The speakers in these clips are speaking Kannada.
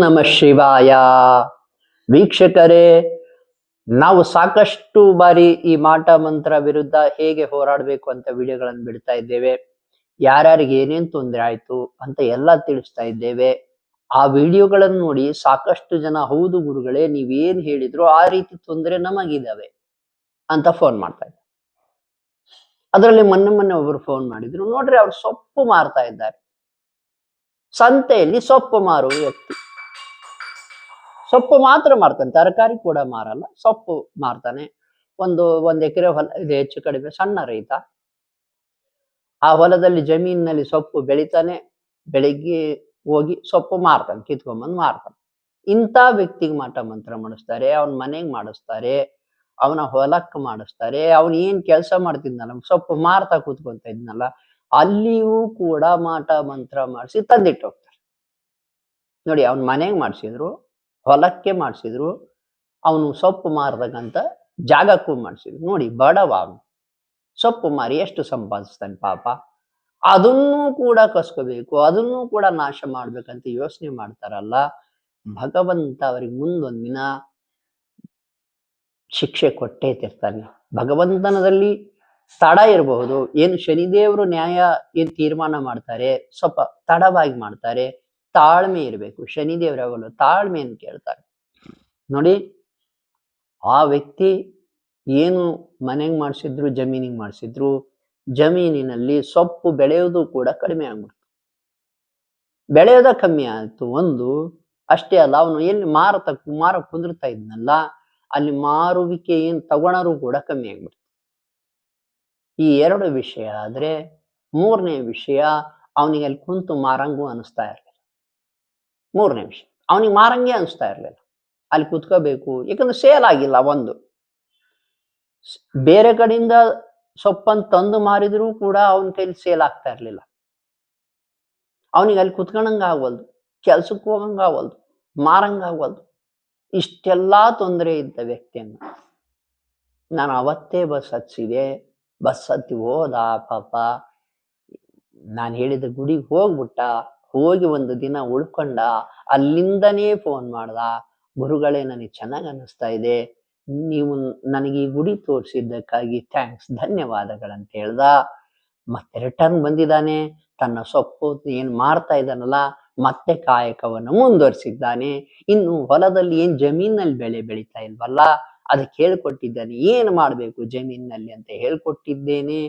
ನಮಃ ಶಿವಾಯ. ವೀಕ್ಷಕರೇ, ನಾವು ಸಾಕಷ್ಟು ಬಾರಿ ಈ ಮಾಟ ಮಂತ್ರ ವಿರುದ್ಧ ಹೇಗೆ ಹೋರಾಡಬೇಕು ಅಂತ ವಿಡಿಯೋಗಳನ್ನು ಬಿಡ್ತಾ ಇದ್ದೇವೆ. ಯಾರ್ಯಾರಿಗೆ ಏನೇನ್ ತೊಂದರೆ ಆಯ್ತು ಅಂತ ಎಲ್ಲ ತಿಳಿಸ್ತಾ ಇದ್ದೇವೆ. ಆ ವಿಡಿಯೋಗಳನ್ನು ನೋಡಿ ಸಾಕಷ್ಟು ಜನ ಹೌದು ಗುರುಗಳೇ, ನೀವೇನ್ ಹೇಳಿದ್ರು ಆ ರೀತಿ ತೊಂದರೆ ನಮಗಿದಾವೆ ಅಂತ ಫೋನ್ ಮಾಡ್ತಾ ಇದ್ದಾರೆ. ಅದರಲ್ಲಿ ಮೊನ್ನೆ ಒಬ್ರು ಫೋನ್ ಮಾಡಿದ್ರು, ನೋಡ್ರಿ ಅವ್ರು ಸೊಪ್ಪು ಮಾರ್ತಾ ಇದ್ದಾರೆ. ಸಂತೆಯಲ್ಲಿ ಸೊಪ್ಪು ಮಾರುವ ವ್ಯಕ್ತಿ ಸೊಪ್ಪು ಮಾತ್ರ ಮಾರ್ತಾನೆ, ತರಕಾರಿ ಕೂಡ ಮಾರಲ್ಲ, ಸೊಪ್ಪು ಮಾರ್ತಾನೆ. ಒಂದು ಎಕರೆ ಹೊಲ ಇದೆ, ಹೆಚ್ಚು ಕಡಿಮೆ ಸಣ್ಣ ರೈತ. ಆ ಹೊಲದಲ್ಲಿ ಜಮೀನಿನಲ್ಲಿ ಸೊಪ್ಪು ಬೆಳಿತಾನೆ, ಬೆಳಿಗ್ಗೆ ಹೋಗಿ ಸೊಪ್ಪು ಮಾರ್ತಾನೆ, ಕಿತ್ಕೊಂಬಂದು ಮಾರ್ತಾನೆ. ಇಂಥ ವ್ಯಕ್ತಿಗೆ ಮಾಟ ಮಂತ್ರ ಮಾಡಿಸ್ತಾರೆ, ಅವನ ಮನೆಗೆ ಮಾಡಿಸ್ತಾರೆ, ಅವನ ಹೊಲಕ್ಕೆ ಮಾಡಿಸ್ತಾರೆ. ಅವನು ಏನ್ ಕೆಲಸ ಮಾಡ್ತಿದ್ನಲ್ಲ, ಸೊಪ್ಪು ಮಾರ್ತಾ ಕೂತ್ಕೊಂತ ಇದ್ನಲ್ಲ, ಅಲ್ಲಿಯೂ ಕೂಡ ಮಾಟ ಮಂತ್ರ ಮಾಡಿಸಿ ತಂದಿಟ್ಟು ಹೋಗ್ತಾರೆ. ನೋಡಿ, ಅವನ ಮನೆಗೆ ಮಾಡಿಸಿದ್ರು, ಹೊಲಕ್ಕೆ ಮಾಡಿಸಿದ್ರು, ಅವನು ಸೊಪ್ಪು ಮಾರತಕ್ಕಂಥ ಜಾಗಕ್ಕೂ ಮಾಡಿಸಿದ್ರು. ನೋಡಿ, ಬಡವ ಅವನು ಸೊಪ್ಪು ಮಾರಿ ಎಷ್ಟು ಸಂಪಾದಿಸ್ತಾನೆ ಪಾಪ. ಅದನ್ನೂ ಕೂಡ ಕಸ್ಕೋಬೇಕು, ಅದನ್ನೂ ಕೂಡ ನಾಶ ಮಾಡ್ಬೇಕಂತ ಯೋಚನೆ ಮಾಡ್ತಾರಲ್ಲ, ಭಗವಂತ ಅವರಿಗೆ ಮುಂದೊಂದಿನ ಶಿಕ್ಷೆ ಕೊಟ್ಟೇ ತಿರ್ತಾನೆ. ಭಗವಂತನದಲ್ಲಿ ತಡ ಇರಬಹುದು, ಏನು ಶನಿದೇವರು ನ್ಯಾಯ ಏನ್ ತೀರ್ಮಾನ ಮಾಡ್ತಾರೆ ಸ್ವಲ್ಪ ತಡವಾಗಿ ಮಾಡ್ತಾರೆ. ತಾಳ್ಮೆ ಇರಬೇಕು, ಶನಿದೇವರಾಗಲು ತಾಳ್ಮೆಯನ್ನು ಕೇಳ್ತಾರೆ. ನೋಡಿ, ಆ ವ್ಯಕ್ತಿ ಏನು ಮನೆಗೆ ಮಾಡಿಸಿದ್ರು, ಜಮೀನಿಗೆ ಮಾಡಿಸಿದ್ರು, ಜಮೀನಿನಲ್ಲಿ ಸೊಪ್ಪು ಬೆಳೆಯೋದು ಕೂಡ ಕಡಿಮೆ ಆಗ್ಬಿಡ್ತು. ಬೆಳೆಯೋದ ಕಮ್ಮಿ ಆಯ್ತು. ಒಂದು ಅಷ್ಟೇ ಅಲ್ಲ, ಅವನು ಎಲ್ಲಿ ಮಾರ ಕುಂದಿರ್ತಾ ಇದ್ನಲ್ಲ, ಅಲ್ಲಿ ಮಾರುವಿಕೆ ಏನ್ ತಗೊಳರು ಕೂಡ ಕಮ್ಮಿ ಆಗ್ಬಿಡ್ತು. ಈ ಎರಡು ವಿಷಯ ಆದ್ರೆ, ಮೂರನೇ ವಿಷಯ, ಅವನಿಗೆ ಅಲ್ಲಿ ಕುಂತು ಮಾರಂಗೂ ಅನಿಸ್ತಾ ಇರಲಿಲ್ಲ. ಮೂರನೇ ವಿಷಯ, ಅವನಿಗೆ ಮಾರಂಗೆ ಅನಿಸ್ತಾ ಇರಲಿಲ್ಲ, ಅಲ್ಲಿ ಕುತ್ಕೋಬೇಕು. ಯಾಕಂದ್ರೆ ಸೇಲ್ ಆಗಿಲ್ಲ. ಒಂದು ಬೇರೆ ಕಡೆಯಿಂದ ಸೊಪ್ಪನ್ನು ತಂದು ಮಾರಿದ್ರು ಕೂಡ ಅವನ ಕೈಲಿ ಸೇಲ್ ಆಗ್ತಾ ಇರ್ಲಿಲ್ಲ. ಅವನಿಗೆ ಅಲ್ಲಿ ಕುತ್ಕೊಂಡಂಗ ಆಗವಲ್ದು, ಕೆಲ್ಸಕ್ಕೆ ಹೋಗಂಗ ಆಗವಲ್ದು, ಮಾರಂಗ ಆಗವಲ್ದು. ಇಷ್ಟೆಲ್ಲಾ ತೊಂದರೆ ಇದ್ದ ವ್ಯಕ್ತಿಯನ್ನ ನಾನು ಅವತ್ತೇ ಬಸ್ ಹಚ್ಚಿದೆ. ಬಸ್ ಹತ್ತಿ ಹೋದ ಪಾಪ. ನಾನು ಹೇಳಿದ ಗುಡಿಗೆ ಹೋಗ್ಬಿಟ್ಟ, ಹೋಗಿ ಒಂದು ದಿನ ಉಳ್ಕೊಂಡ. ಅಲ್ಲಿಂದನೇ ಫೋನ್ ಮಾಡ್ದ, ಗುರುಗಳೇ ನನಗೆ ಚೆನ್ನಾಗಿ ಅನ್ನಿಸ್ತಾ ಇದೆ, ನೀವು ನನಗೆ ಈ ಗುಡಿ ತೋರಿಸಿದ್ದಕ್ಕಾಗಿ ಥ್ಯಾಂಕ್ಸ್, ಧನ್ಯವಾದಗಳಂತ ಹೇಳ್ದ. ಮತ್ತೆ ರಿಟರ್ನ್ ಬಂದಿದ್ದಾನೆ. ತನ್ನ ಸೊಪ್ಪು ಏನ್ ಮಾರ್ತಾ ಇದ್ದಾನಲ್ಲ, ಮತ್ತೆ ಕಾಯಕವನ್ನು ಮುಂದುವರಿಸಿದ್ದಾನೆ. ಇನ್ನು ಹೊಲದಲ್ಲಿ ಏನ್ ಜಮೀನಲ್ಲಿ ಬೆಳೆ ಬೆಳೀತಾ ಇಲ್ವಲ್ಲ, ಅದಕ್ಕೆ ಹೇಳ್ಕೊಟ್ಟಿದ್ದಾನೆ, ಏನ್ ಮಾಡ್ಬೇಕು ಜಮೀನಿನಲ್ಲಿ ಅಂತ ಹೇಳ್ಕೊಟ್ಟಿದ್ದೇನೆ.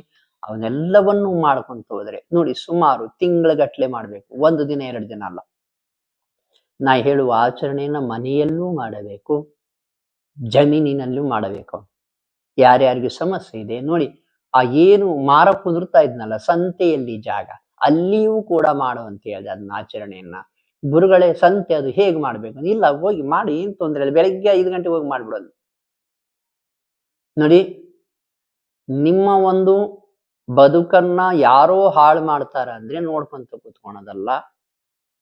ಅವನ್ನೆಲ್ಲವನ್ನೂ ಮಾಡ್ಕೊಂತ ಹೋದ್ರೆ ನೋಡಿ, ಸುಮಾರು ತಿಂಗಳಗಟ್ಲೆ ಮಾಡ್ಬೇಕು, ಒಂದು ದಿನ ಎರಡು ದಿನ ಅಲ್ಲ. ನಾ ಹೇಳುವ ಆಚರಣೆಯನ್ನ ಮನೆಯಲ್ಲೂ ಮಾಡಬೇಕು, ಜಮೀನಿನಲ್ಲೂ ಮಾಡಬೇಕು. ಯಾರ್ಯಾರಿಗೆ ಸಮಸ್ಯೆ ಇದೆ ನೋಡಿ, ಆ ಏನು ಮಾರ ಕುದುರ್ತಾ ಇದ್ನಲ್ಲ ಸಂತೆಯಲ್ಲಿ ಜಾಗ, ಅಲ್ಲಿಯೂ ಕೂಡ ಮಾಡು ಅಂತ ಹೇಳಿದೆ ಅದನ್ನ ಆಚರಣೆಯನ್ನ. ಗುರುಗಳೇ, ಸಂತೆ ಅದು ಹೇಗೆ ಮಾಡ್ಬೇಕು? ಇಲ್ಲ, ಹೋಗಿ ಮಾಡಿ, ಏನ್ ತೊಂದರೆ ಇಲ್ಲ, ಬೆಳಗ್ಗೆ 5 ಗಂಟೆಗೆ ಹೋಗಿ ಮಾಡ್ಬಿಡೋದು. ನೋಡಿ, ನಿಮ್ಮ ಒಂದು ಬದುಕನ್ನ ಯಾರೋ ಹಾಳು ಮಾಡ್ತಾರ ಅಂದ್ರೆ ನೋಡ್ಕೊಂತ ಕೂತ್ಕೊಳೋದಲ್ಲ,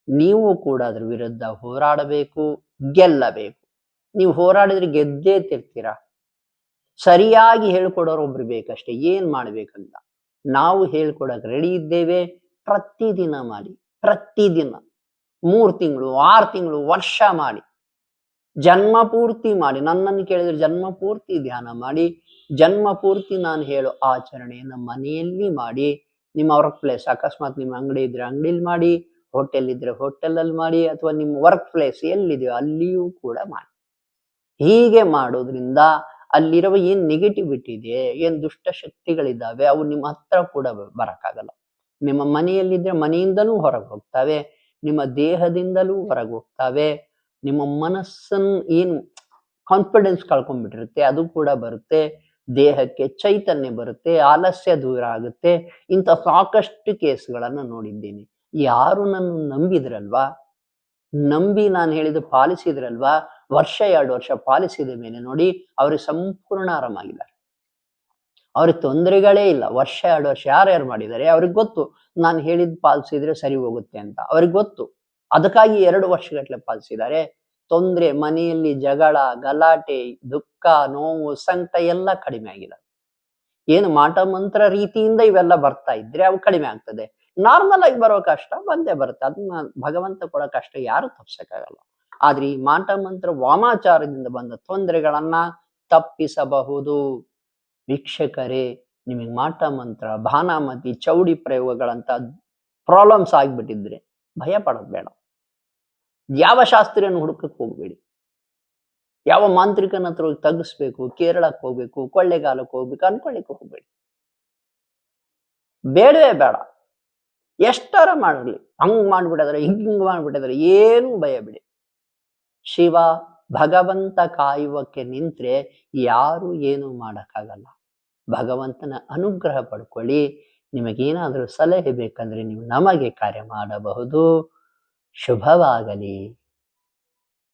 ನೀವು ಕೂಡ ಅದ್ರ ವಿರುದ್ಧ ಹೋರಾಡಬೇಕು, ಗೆಲ್ಲಬೇಕು. ನೀವು ಹೋರಾಡಿದ್ರೆ ಗೆದ್ದೇ ತಿರ್ತೀರ. ಸರಿಯಾಗಿ ಹೇಳ್ಕೊಡೋರು ಒಬ್ರು ಬೇಕಷ್ಟೇ, ಏನ್ ಮಾಡ್ಬೇಕಂತ. ನಾವು ಹೇಳ್ಕೊಡಕ್ ರೆಡಿ ಇದ್ದೇವೆ. ಪ್ರತಿದಿನ ಮಾಡಿ, ಪ್ರತಿದಿನ 3 ತಿಂಗಳು, 6 ತಿಂಗಳು, ವರ್ಷ ಮಾಡಿ, ಜನ್ಮ ಪೂರ್ತಿ ಮಾಡಿ. ನನ್ನನ್ನು ಕೇಳಿದ್ರೆ ಜನ್ಮ ಪೂರ್ತಿ ಧ್ಯಾನ ಮಾಡಿ, ಜನ್ಮ ಪೂರ್ತಿ ನಾನು ಹೇಳೋ ಆಚರಣೆಯನ್ನ ಮನೆಯಲ್ಲಿ ಮಾಡಿ. ನಿಮ್ಮ ವರ್ಕ್ ಪ್ಲೇಸ್, ಅಕಸ್ಮಾತ್ ನಿಮ್ಮ ಅಂಗಡಿ ಇದ್ರೆ ಅಂಗಡಿಲಿ ಮಾಡಿ, ಹೋಟೆಲ್ ಇದ್ರೆ ಹೋಟೆಲಲ್ಲಿ ಮಾಡಿ, ಅಥವಾ ನಿಮ್ಮ ವರ್ಕ್ ಪ್ಲೇಸ್ ಎಲ್ಲಿದೆಯೋ ಅಲ್ಲಿಯೂ ಕೂಡ ಮಾಡಿ. ಹೀಗೆ ಮಾಡೋದ್ರಿಂದ ಅಲ್ಲಿರುವ ಏನ್ ನೆಗೆಟಿವಿಟಿ ಇದೆ, ಏನ್ ದುಷ್ಟ ಶಕ್ತಿಗಳಿದ್ದಾವೆ, ಅವು ನಿಮ್ಮ ಹತ್ರ ಕೂಡ ಬರಕ್ಕಾಗಲ್ಲ. ನಿಮ್ಮ ಮನೆಯಲ್ಲಿದ್ರೆ ಮನೆಯಿಂದಲೂ ಹೊರಗೆ ಹೋಗ್ತವೆ, ನಿಮ್ಮ ದೇಹದಿಂದಲೂ ಹೊರಗೆ ಹೋಗ್ತವೆ. ನಿಮ್ಮ ಮನಸ್ಸನ್ನು ಏನು ಕಾನ್ಫಿಡೆನ್ಸ್ ಕಳ್ಕೊಂಡ್ಬಿಟ್ಟಿರುತ್ತೆ, ಅದು ಕೂಡ ಬರುತ್ತೆ. ದೇಹಕ್ಕೆ ಚೈತನ್ಯ ಬರುತ್ತೆ, ಆಲಸ್ಯ ದೂರ ಆಗುತ್ತೆ. ಇಂಥ ಸಾಕಷ್ಟು ಕೇಸ್ಗಳನ್ನ ನೋಡಿದ್ದೀನಿ. ಯಾರು ನನ್ನ ನಂಬಿದ್ರಲ್ವಾ, ನಂಬಿ ನಾನು ಹೇಳಿದ ಪಾಲಿಸಿದ್ರಲ್ವಾ, ವರ್ಷ 2 ವರ್ಷ ಪಾಲಿಸಿದ ಮೇಲೆ ನೋಡಿ, ಅವ್ರಿಗೆ ಸಂಪೂರ್ಣ ಆರಾಮಾಗಿದ್ದಾರೆ. ಅವ್ರಿಗೆ ತೊಂದರೆಗಳೇ ಇಲ್ಲ. ವರ್ಷ 2 ವರ್ಷ ಯಾರ್ಯಾರು ಮಾಡಿದ್ದಾರೆ ಅವ್ರಿಗೆ ಗೊತ್ತು, ನಾನು ಹೇಳಿದ್ ಪಾಲಿಸಿದ್ರೆ ಸರಿ ಹೋಗುತ್ತೆ ಅಂತ ಅವ್ರಿಗೆ ಗೊತ್ತು. ಅದಕ್ಕಾಗಿ 2 ವರ್ಷಗಟ್ಟಲೆ ಪಾಲಿಸಿದ್ದಾರೆ. ತೊಂದ್ರೆ, ಮನೆಯಲ್ಲಿ ಜಗಳ, ಗಲಾಟೆ, ದುಃಖ, ನೋವು, ಸಂಕಟ ಎಲ್ಲ ಕಡಿಮೆ ಆಗಿದೆ. ಏನು ಮಾಟ ಮಂತ್ರ ರೀತಿಯಿಂದ ಇವೆಲ್ಲ ಬರ್ತಾ ಇದ್ರೆ ಅವು ಕಡಿಮೆ ಆಗ್ತದೆ. ನಾರ್ಮಲ್ ಆಗಿ ಬರೋ ಕಷ್ಟ ಬಂದೇ ಬರುತ್ತೆ. ಅದನ್ನ ಭಗವಂತ ಕೊಡೋ ಕಷ್ಟ ಯಾರು ತಪ್ಸಕ್ಕಾಗಲ್ಲ. ಆದ್ರೆ ಈ ಮಾಟ ಮಂತ್ರ ವಾಮಾಚಾರದಿಂದ ಬಂದ ತೊಂದರೆಗಳನ್ನ ತಪ್ಪಿಸಬಹುದು. ವೀಕ್ಷಕರೇ, ನಿಮಗೆ ಮಾಟ ಮಂತ್ರ, ಭಾನಾಮತಿ, ಚೌಡಿ ಪ್ರಯೋಗಗಳಂತ ಪ್ರಾಬ್ಲಮ್ಸ್ ಆಗ್ಬಿಟ್ಟಿದ್ರೆ ಭಯ ಪಡೋದು ಬೇಡ. ಯಾವ ಶಾಸ್ತ್ರಿಯನ್ನು ಹುಡುಕಕ್ಕೆ ಹೋಗ್ಬೇಡಿ. ಯಾವ ಮಾಂತ್ರಿಕನ ಹತ್ರ ಹೋಗಿ ತಗ್ಗಿಸ್ಬೇಕು, ಕೇರಳಕ್ಕೆ ಹೋಗ್ಬೇಕು, ಕೊಳ್ಳೆಗಾಲಕ್ಕೆ ಹೋಗ್ಬೇಕು ಅನ್ಕೊಳ್ಳಿಕ್ಕೆ ಹೋಗ್ಬೇಡಿ. ಬೇಡವೇ ಬೇಡ. ಎಷ್ಟಾರ ಮಾಡಿರ್ಲಿ, ಹಂಗ್ ಮಾಡ್ಬಿಟ್ಟಿದ್ರೆ ಹಿಂಗ್ ಮಾಡ್ಬಿಟ್ಟಿದ್ರೆ ಏನು ಭಯ ಬಿಡಿ. ಶಿವ ಭಗವಂತ ಕಾಯುವಕ್ಕೆ ನಿಂತ್ರೆ ಯಾರು ಏನು ಮಾಡಕ್ಕಾಗಲ್ಲ. ಭಗವಂತನ ಅನುಗ್ರಹ ಪಡ್ಕೊಳ್ಳಿ. ನಿಮಗೇನಾದರೂ ಸಲಹೆ ಬೇಕಂದ್ರೆ ನೀವು ನಮಗೆ ಕಾರ್ಯ ಮಾಡಬಹುದು. ಶುಭವಾಗಲಿ.